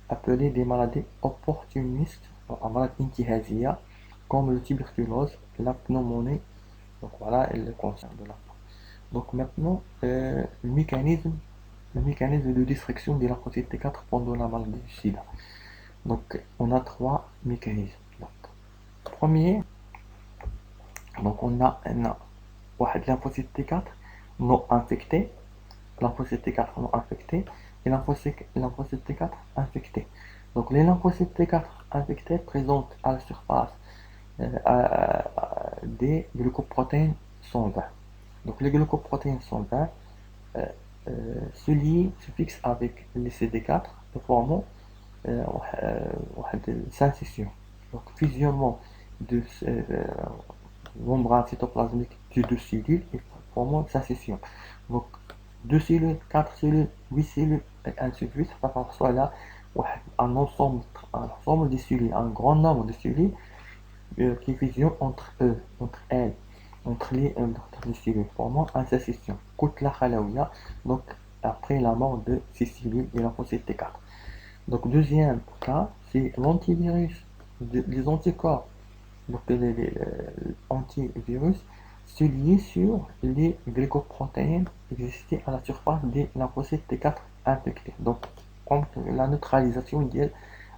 appelées des maladies opportunistes, maladies intihazia, comme le tuberculose, la pneumonie. Donc voilà, et le cancer de la peau. Donc maintenant, le mécanisme de destruction de lymphocyte T4 pendant la maladie du sida. Donc on a trois mécanismes. Donc, premier, donc on a واحد lymphocyte T4 non infecté, lymphocyte T4 non infecté et lymphocyte T4 infecté. Donc les lymphocytes T4 infectés présentent à la surface des glucoprotéines sanguines. Donc les glucoprotéines sanguines se fixent avec les CD4 de formant واحد syncission. Donc fusionnement de membrane cytoplasmique de deux cellules et formant une syncission. Donc deux cellules, quatre cellules, 8 cellules et ainsi de suite. Parfois là un ensemble de cellules, un grand nombre de cellules qui fusionnent entre eux, entre les cellules, formant une syncission. كتلة خلوية. Donc après la mort de ces cellules et lymphocyte T4. Donc deuxième cas, c'est l'antivirus, les anticorps. Donc les antivirus se lient sur les glycoprotéines existées à la surface des lymphocytes T4 infectés. Donc contre la neutralisation de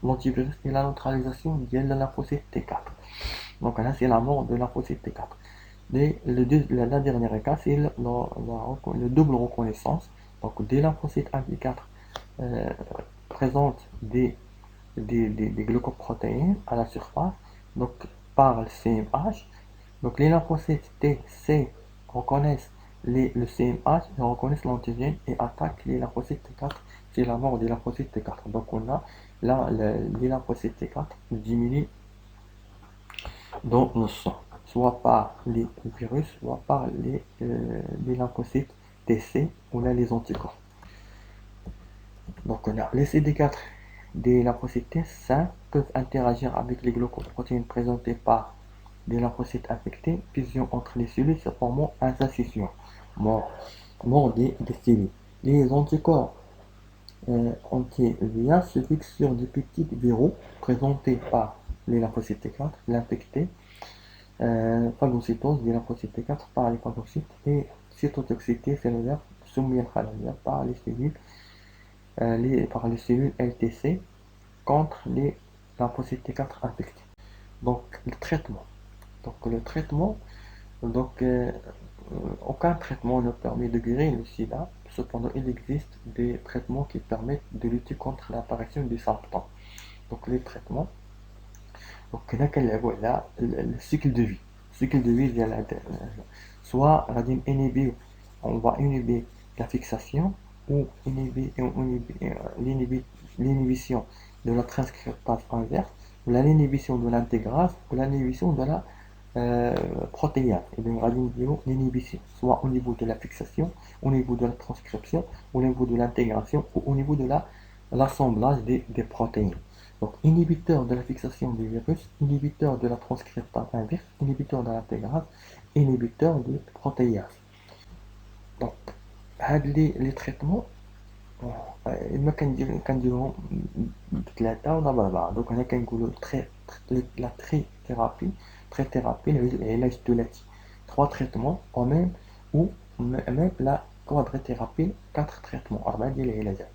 l'antivirus et la neutralisation de la lymphocyte T4. Donc là c'est la mort de lymphocyte T4. Et la dernière cas, c'est le double reconnaissance. Donc des lymphocytes anti-4 présentent des glucoprotéines à la surface, donc par le CMH. Donc les lymphocytes T, C reconnaissent le CMH, ils reconnaissent l'antigène et attaquent les lymphocytes T4. C'est la mort des lymphocytes T4. Donc on a là les lymphocytes T4 diminuent dans le sang, soit par les virus, soit par les lymphocytes TC ou là les anticorps. Donc on a les CD4 des lymphocytes T sains peuvent interagir avec les glucoprotéines présentées par des lymphocytes infectés, fusion entre les cellules se formant une syncission, mort des cellules. Les anticorps anti-VIH se fixent sur des petits viraux présentés par les lymphocytes T4, l'infecté, phagocytose des lymphocytes T4 par les phagocytes et cytotoxicité cellulaire soumise par les cellules par les cellules LTC contre les lymphocytes T4 infectés. Donc le traitement. Aucun traitement ne permet de guérir le sida. Cependant, il existe des traitements qui permettent de lutter contre l'apparition des symptômes. Donc les traitements. Donc là, le cycle de vie. Soit on va inhiber la fixation ou l'inhibition de la transcriptase inverse, ou l'inhibition de l'intégrase, ou l'inhibition de la protéase. Et bien, l'inhibition, soit au niveau de la fixation, au niveau de la transcription, au niveau de l'intégration, ou au niveau de l'assemblage des protéines. Donc, inhibiteur de la fixation du virus, inhibiteur de la transcriptase inverse, inhibiteur de l'intégrase, inhibiteur de protéase. Donc, les traitements, ما كنديرهم ثلاثة ولا بأربعة. Donc هنا كنقولوا la trithérapie العلاج الثلاثي. 3 traitements en même ou même la quadrithérapie 4 traitements 4 ديال العلاجات.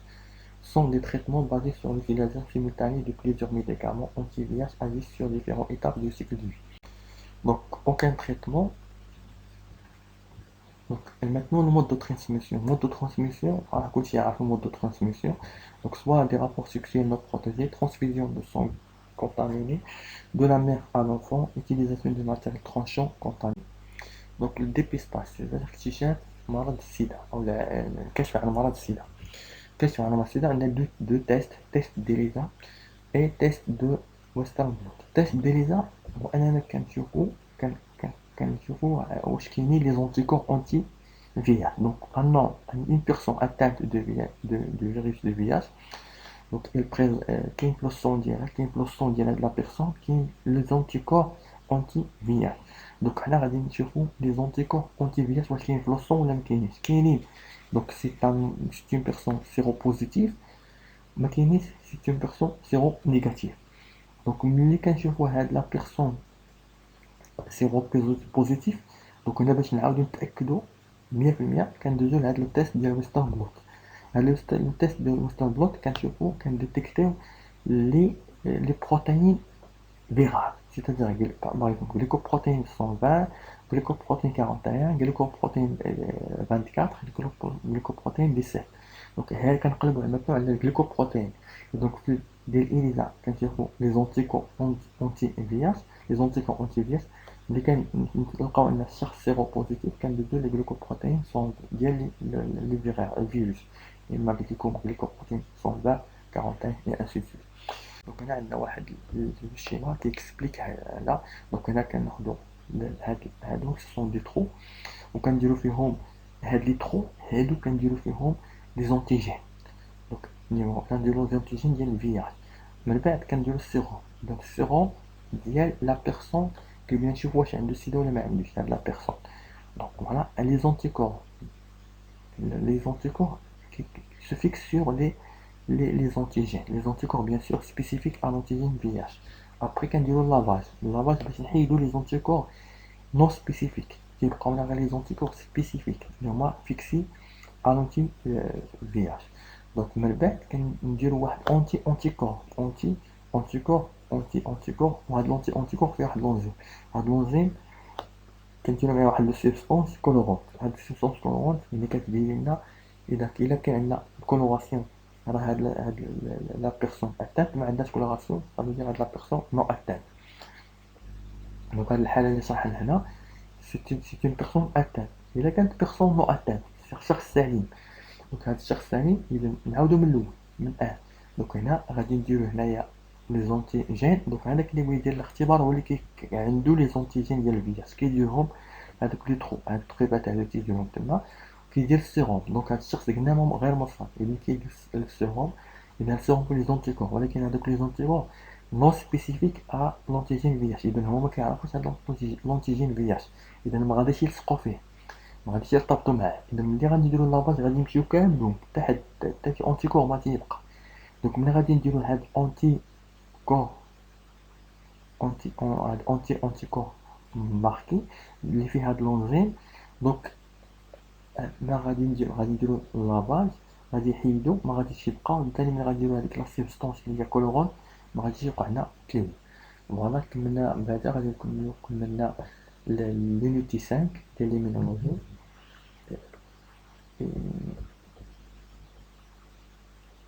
Sont des traitements basés sur l'utilisation simultanée de plusieurs médicaments anti-VIH agissent sur différentes étapes du cycle de vie. Donc aucun traitement. Donc, et maintenant le mode de transmission. Le mode de transmission. Donc soit des rapports sexuels non protégés, transfusion de sang contaminé, de la mère à l'enfant, utilisation de matériel tranchant contaminé. Donc le dépistage, c'est-à-dire اكتشاف مرض السيدا أو الكشف عن مرض السيدا. الكشف عن مرض السيدا عندنا deux tests, test d'ELISA et test de Western blot. Test d'ELISA هو أننا كنشوفوا واش كاينين لي زونتيكور انتي VIH. Donc pendant une personne atteinte de virus de VIH, donc il كاين في الصون ديال la personne كاين les anticorps anti-VIH. Donc حنا غادي نشوفوا les anticorps anti-VIH واش كاين في الصون ولا ما كاينينش. كاينين. Donc c'est une personne séropositive ما كاينينش سي اون بيرسون سيرو نيجاتيف. دونك ملي كنشوفو هاد لا بيرسون سيرو بوزيتيف، دونك هنا باش نعاودو نتاكدو 100% كندوزو لهاد لو تيست ديال ويسترن بلوت. هاد لو تيست ديال ويسترن بلوت كنشوفو كنديتيكتيو لي بروتيين virales, c'est-à-dire par exemple glycoprotéine 120, glycoprotéine 41, glycoprotéine 24, glycoprotéine 17. Donc هي كنقلبوا maintenant على الجليكوبروتين. Donc في ديال الإليزا كنشوفوا لي زونتيكور اونتي فياس، لي زونتيكور اونتي فياس. ملي كنلقاو ان الشخص سيرو بوزيتيف كندوزو لي جليكوبروتين ديال لي فيروس، اما glycoprotéine 120 41 et ainsi de suite. دونك هنا عندنا واحد الشيما كيكسبليك هذا. دونك هنا كناخدو هادو سون دي ترو وكنديرو فيهم هاد لي ترو، هادو كنديرو فيهم لي زونتيجين. دونك كنديرو زونتيجين ديال الفياج. من بعد كنديرو السيروم. دونك السيروم ديال لا بيرسون كيبغي نشوف واش عنده السيدا ولا ما عندوش هاد لا بيرسون. دونك فوالا لي زونتيكور qui se fixent sur les antigènes. Les anticorps, bien sûr, spécifiques à l'antigène VIH. Après, quand on dit le lavage, les anticorps non spécifiques. On a les anticorps spécifiques, normalement fixés à l'anti-VIH. Donc, on dit anti-anticorps, anti-anticorps, anti-anticorps, ou l'anti-anticorps qui est l'enzyme. L'enzyme, كنتينا معايا واحد السبستانس كولورونت. هاد السبستانس كولورونت اللي كتبين لنا الا كان عندنا كولوراسيون، راه هاد لا بيرسون اتانت ما عندهاش كولوراسيون، غادي هاد لا بيرسون نو اتانت. دونك هاد الحاله اللي صراحه هنا سي اون بيرسون اتانت. الا كانت بيرسون نو اتانت شخص سليم، دونك هاد الشخص الثاني اذا نعاودو من الاول من دونك هنا غادي نديرو هنايا لي زونتيجين. دونك هذاك اللي بغى يدير الاختبار هو اللي عنده لي زونتيجين ديال الفيروس كيديرهم هذوك لي ترو، هاد التقريبات هذا تيديرهم تما كيدير السيروم. دونك هاد الشخص قلنا غير مصاب اذا كيدير السيروم، اذا السيروم في لي زونتيكور، ولكن هذوك لي زونتيكور نو سبيسيفيك ا لونتيجين فيروس، اذا هما ما كيعرفوش هاد لونتيجين فيروس، اذا ما غاديش يلصقوا فيه، ما غاديش يرتبطوا معاه. اذا ملي غادي نديرو لاباج غادي نمشيو كاملين حتى شي اونتيكور ما تيبقى. دونك ملي غادي نديرو هاد اونتي كور انتي كور ماركي اللي فيه هاد لونزيم، دونك ما غادي نديرو لاباج غادي يحيدو ما غاديش يبقى، وبالتالي ملي غاديرو هاديك لا سبستانس اللي هي كولورون ما غاديش يوقع لنا كليو. فوالا كملنا. من بعد غادي نكملو كملنا لونيتي 5 ديال ليمينولوجي.